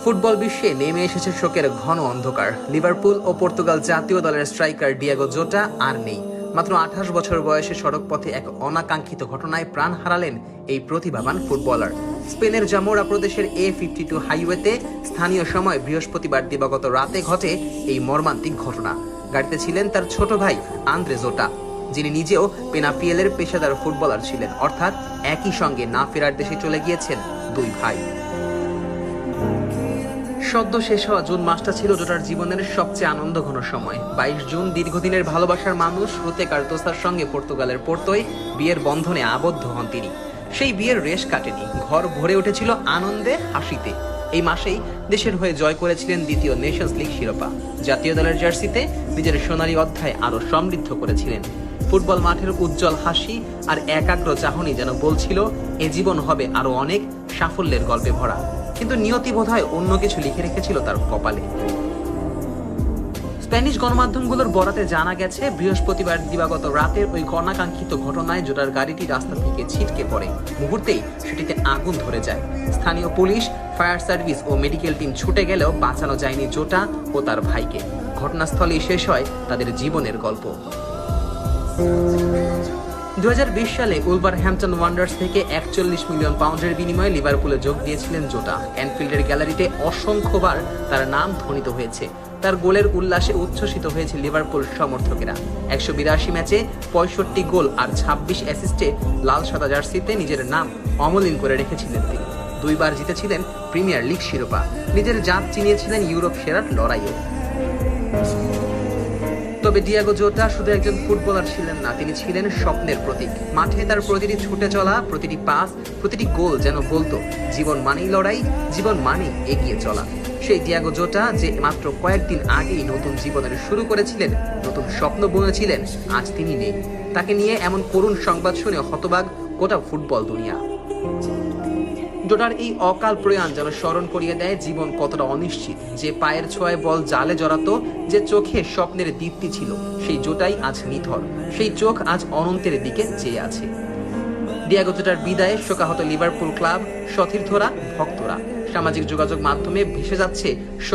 Football বিশ্বে নেমে এসেছে শোকের ঘন অন্ধকার। লিভারপুল ও পর্তুগাল জাতীয় দলের স্ট্রাইকার ডিয়েগো জোটা আর নেই। মাত্র 28 বছর বয়সে সড়কপথে এক অনাকাঙ্ক্ষিত ঘটনায় প্রাণ হারালেন এই প্রতিভাবান ফুটবলার। স্পেনের জামোরা প্রদেশের A52 হাইওয়েতে স্থানীয় সময় বৃহস্পতিবার দিবাগত রাতে ঘটে এই মর্মান্তিক ঘটনা। গাড়িতে ছিলেন তার ছোট ভাই আন্দ্রে জোটা, যিনি নিজেও পেনাফিয়েলের পেশাদার ফুটবলার ছিলেন। অর্থাৎ একই সঙ্গে না ফেরার দেশে চলে গিয়েছেন দুই ভাই। সদ্য শেষ হওয়া জুন মাসটা ছিল জোটার জীবনের সবচেয়ে আনন্দঘন সময়। 22 জুন দীর্ঘদিনের ভালোবাসার মানুষ রুতে কার্দোসার সঙ্গে পর্তুগালের পোর্তোয় বিয়ের বন্ধনে আবদ্ধ হন তিনি। সেই বিয়ের রেশ কাটেনি, ঘর ভরে উঠেছিল আনন্দে, হাসিতে। এই মাসেই দেশের হয়ে জয় করেছিলেন দ্বিতীয় নেশনস লিগ শিরোপা। জাতীয় দলের জার্সিতে নিজের সোনালী অধ্যায় আরো সমৃদ্ধ করেছিলেন। ফুটবল মাঠের উজ্জ্বল হাসি আর একাগ্র চাহনি যেন বলছিল এ জীবন হবে আরো অনেক সাফল্যের গল্পে ভরা। কিন্তু নিয়তি বোধহয় অন্য কিছু লিখে রেখেছিল তার কপালে। স্প্যানিশ গণমাধ্যমগুলোর বরাতে জানা গেছে, বৃহস্পতিবার দিবাগত রাতের ওই অনাকাঙ্ক্ষিত ঘটনায় জোটার গাড়িটি রাস্তা থেকে ছিটকে পড়ে। মুহূর্তেই সেটিতে আগুন ধরে যায়। স্থানীয় পুলিশ, ফায়ার সার্ভিস ও মেডিকেল টিম ছুটে গেলেও বাঁচানো যায়নি জোটা ও তার ভাইকে। ঘটনাস্থলেই শেষ হয় তাদের জীবনের গল্প। 2020 সালে উলভারহ্যাম্পটন ওয়ান্ডার্স থেকে 41 মিলিয়ন পাউন্ডের বিনিময়ে লিভারপুলে যোগ দিয়েছিলেন জোটা। অ্যানফিল্ডের গ্যালারিতে অসংখ্যবার তার নাম ধ্বনিত হয়েছে। তার গোলের উল্লাসে উচ্ছ্বসিত হয়েছে লিভারপুল সমর্থকেরা। 182 ম্যাচে 65 গোল আর 26 অ্যাসিস্টে লাল সাদা জার্সিতে নিজের নাম অমলিন করে রেখেছিলেন তিনি। দুইবার জিতেছিলেন প্রিমিয়ার লিগ শিরোপা। নিজের জাত চিনিয়েছিলেন ইউরোপ সেরার লড়াইয়ে। তবে ডিয়েগো জোটা শুধু একজন ফুটবলার ছিলেন না, তিনি ছিলেন স্বপ্নের প্রতীক। মাঠে তার প্রতিটি ছুটে চলা, প্রতিটি পাস, প্রতিটি গোল যেন বলতো জীবন মানেই লড়াই, জীবন মানেই এগিয়ে চলা। সেই ডিয়েগো জোটা যে মাত্র কয়েকদিন আগেই নতুন জীবনের শুরু করেছিলেন, নতুন স্বপ্ন বুনেছিলেন, আজ তিনি নেই। তাকে নিয়ে এমন করুণ সংবাদ শুনে হতবাক গোটা ফুটবল দুনিয়া। জোটার এই অকাল প্রয়াণ যেন স্মরণ করিয়ে দেয় জীবন কতটা অনিশ্চিত। যে পায়ের ছোঁয়ায় বল জালে জড়াতো, যে চোখে স্বপ্নের দীপ্তি ছিল, সেই জোটাই আজ নিথর। সেই চোখ আজ অনন্তের দিকে চেয়ে আছে। ডিয়েগো জোটার বিদায়ে শোকাহত লিভারপুল ক্লাব, সতীর্থরা, ভক্তরা। সামাজিক যোগাযোগ মাধ্যমে ভেসে যাচ্ছে